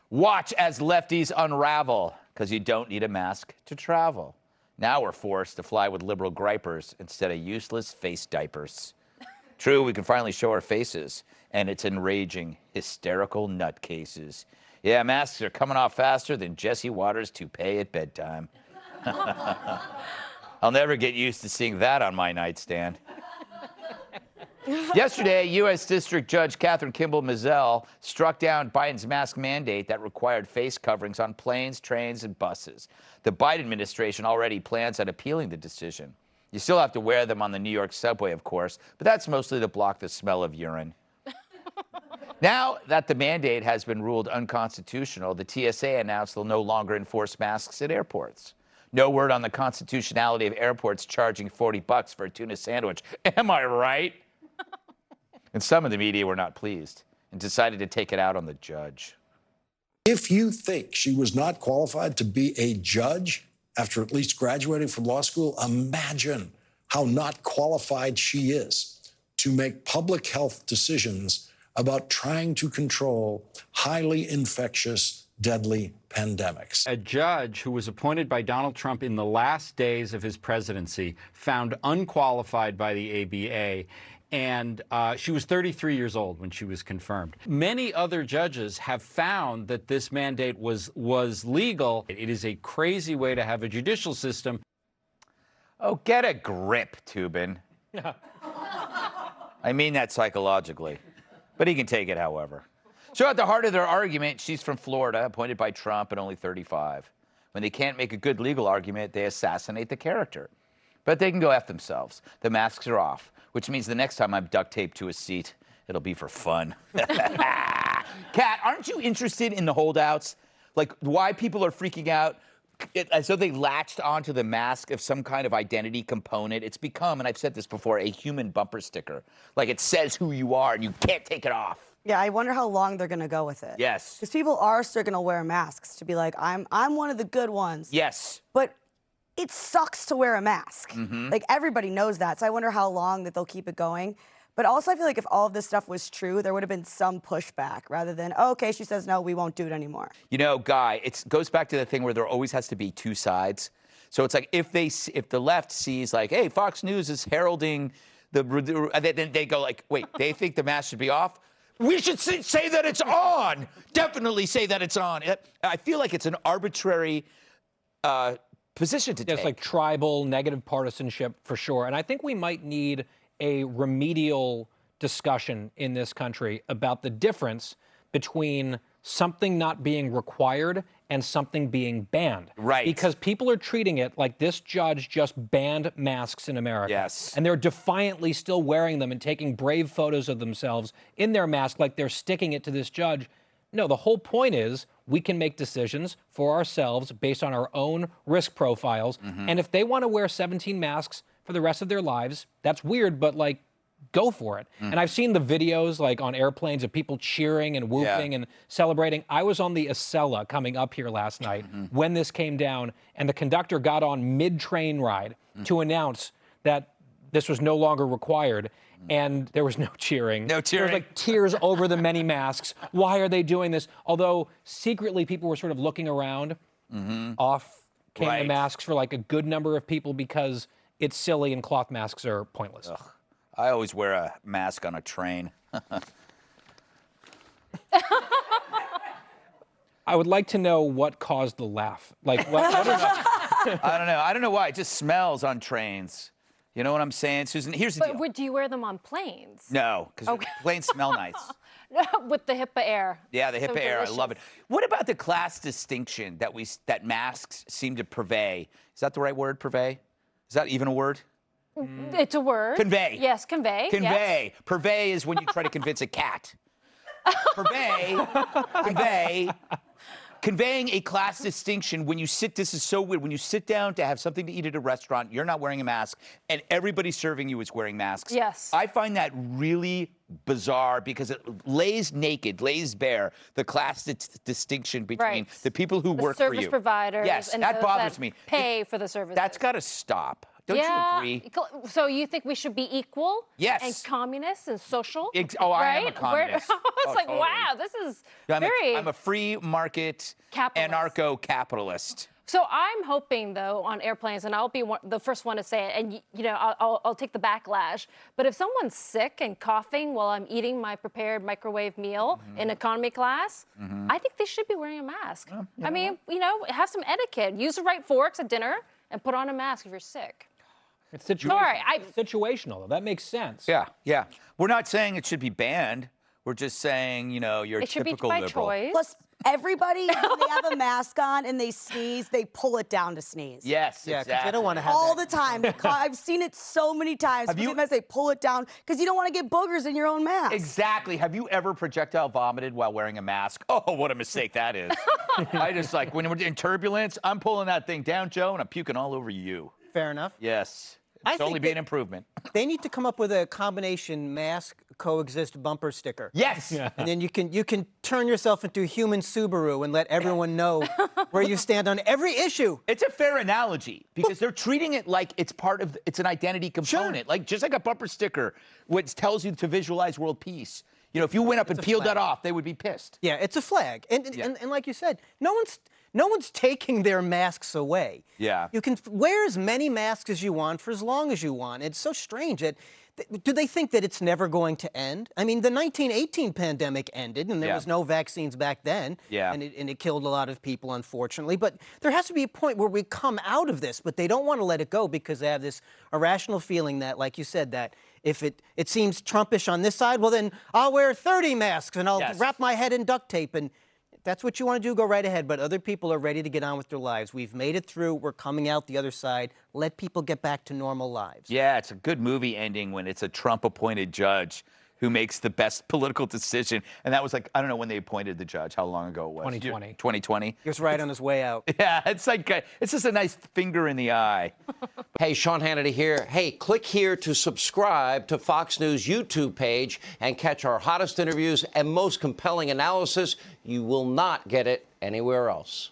Watch as lefties unravel, because you don't need a mask to travel. Now we're forced to fly with liberal gripers instead of useless face diapers. True, we can finally show our faces, and it's enraging, hysterical nutcases. Yeah, masks are coming off faster than Jesse Waters' toupee at bedtime. I'll never get used to seeing that on my nightstand. Yesterday, U.S. District Judge Catherine Kimball Mizell struck down Biden's mask mandate that required face coverings on planes, trains, and buses. The Biden administration already plans on appealing the decision. You still have to wear them on the New York subway, of course, but that's mostly to block the smell of urine. Now that the mandate has been ruled unconstitutional, the TSA announced they'll no longer enforce masks at airports. No word on the constitutionality of airports charging $40 for a tuna sandwich. Am I right? And some of the media were not pleased and decided to take it out on the judge. If you think she was not qualified to be a judge after at least graduating from law school, imagine how not qualified she is to make public health decisions about trying to control highly infectious, deadly pandemics. A judge who was appointed by Donald Trump in the last days of his presidency, found unqualified by the ABA, and she was 33 years old when she was confirmed. Many other judges have found that this mandate was legal. It is a crazy way to have a judicial system. Oh, get a grip, Tubin. I mean that psychologically, but he can take it however. So at the heart of their argument, she's from Florida, appointed by Trump and only 35. When they can't make a good legal argument, they assassinate the character. But they can go F themselves. The masks are off, which means the next time I'm duct taped to a seat, it'll be for fun. Kat, aren't you interested in the holdouts? Like why people are freaking out as though they latched onto the mask of some kind of identity component. It's become, and I've said this before, a human bumper sticker. Like it says who you are and you can't take it off. Yeah, I wonder how long they're going to go with it. Yes. Because people are still going to wear masks to be like, I'm one of the good ones. Yes. But it sucks to wear a mask. Like, everybody knows that. So I wonder how long that they'll keep it going. But also, I feel like if all of this stuff was true, there would have been some pushback rather than, oh, okay, she says no, we won't do it anymore. You know, Guy, it goes back to the thing where there always has to be two sides. So it's like if the left sees like, hey, Fox News is heralding then they go like, wait, they think the mask should be off? We should say that it's on. Definitely say that it's on. I feel like it's an arbitrary position to take. It's like tribal, negative partisanship for sure. And I think we might need a remedial discussion in this country about the difference between something not being required and something being banned. Right. Because people are treating it like this judge just banned masks in America. Yes. And they're defiantly still wearing them and taking brave photos of themselves in their mask like they're sticking it to this judge. No, the whole point is we can make decisions for ourselves based on our own risk profiles. And if they want to wear 17 masks for the rest of their lives, that's weird, but like, go for it. And I've seen the videos like on airplanes of people cheering and whooping and celebrating. I was on the Acela coming up here last night when this came down, and the conductor got on mid-train ride to announce that this was no longer required. And there was no cheering. No cheering. There was like tears over the many masks. Why are they doing this? Although secretly people were sort of looking around. Off came the masks for like a good number of people because it's silly and cloth masks are pointless. Ugh. I always wear a mask on a train. I would like to know what caused the laugh. Like what is I don't know. I don't know why. It just smells on trains. You know what I'm saying, Susan? Here's the deal. But do you wear them on planes? No, because planes smell nice. With the HIPAA air. Yeah, the HIPAA So air. delicious. I love it. What about the class distinction that masks seem to purvey? Is that the right word, purvey? Is that even a word? It's a word. Convey. Yes, convey. Convey. Yes. Purvey is when you try to convince a cat. Conveying a class distinction when you sit, this is so weird, when you sit down to have something to eat at a restaurant, you're not wearing a mask, and everybody serving you is wearing masks. Yes. I find that really bizarre because it lays bare the class distinction between the people who work for you. Service providers yes, and that those bothers that me. Pay for the services. That's got to stop. Don't you agree? So you think we should be equal? Yes. And communist and social? I am a communist. I was like, totally. wow, this is I'm a free market Capitalist. anarcho-capitalist. So I'm hoping, though, on airplanes, and I'll be the first one to say it, and I'll take the backlash. But if someone's sick and coughing while I'm eating my prepared microwave meal in economy class, I think they should be wearing a mask. I mean, have some etiquette. Use the right forks at dinner and put on a mask if you're sick. It's situational, though. That makes sense. Yeah. We're not saying it should be banned. We're just saying, you're It should be typical by liberal. choice. Plus, everybody, when they have a mask on and they sneeze, they pull it down to sneeze. Yes, Yeah, because exactly. they don't want to have All that. the time. I've seen it so many times. Have you- Sometimes they pull it down because you don't want to get boogers in your own mask. Exactly. Have you ever projectile vomited while wearing a mask? Oh, what a mistake that is. I just when we're in turbulence, I'm pulling that thing down, Joe, and I'm puking all over you. Fair enough. Yes. I It's only think be an that- improvement. They need to come up with a combination mask coexist bumper sticker. Yes. And then you can turn yourself into a human Subaru and let everyone know where you stand on every issue. It's a fair analogy because they're treating it like it's an identity component, just like a bumper sticker, which tells you to visualize world peace. If you went up and peeled that off, they would be pissed. Yeah, it's a flag. And like you said, no one's taking their masks away. Yeah. You can wear as many masks as you want for as long as you want. It's so strange that do they think that it's never going to end? I mean, the 1918 pandemic ended, and there was no vaccines back then. Yeah. And it killed a lot of people, unfortunately. But there has to be a point where we come out of this, but they don't want to let it go because they have this irrational feeling that, like you said, that if it seems Trumpish on this side, well, then I'll wear 30 masks and I'll wrap my head in duct tape. And if that's what you want to do, go right ahead. But other people are ready to get on with their lives. We've made it through. We're coming out the other side. Let people get back to normal lives. Yeah, it's a good movie ending when it's a Trump-appointed judge who makes the best political decision. And that was I don't know when they appointed the judge, how long ago it was. 2020. 2020? He was right on his way out. Yeah, it's just a nice finger in the eye. Hey, Sean Hannity here. Hey, click here to subscribe to Fox News YouTube page and catch our hottest interviews and most compelling analysis. You will not get it anywhere else.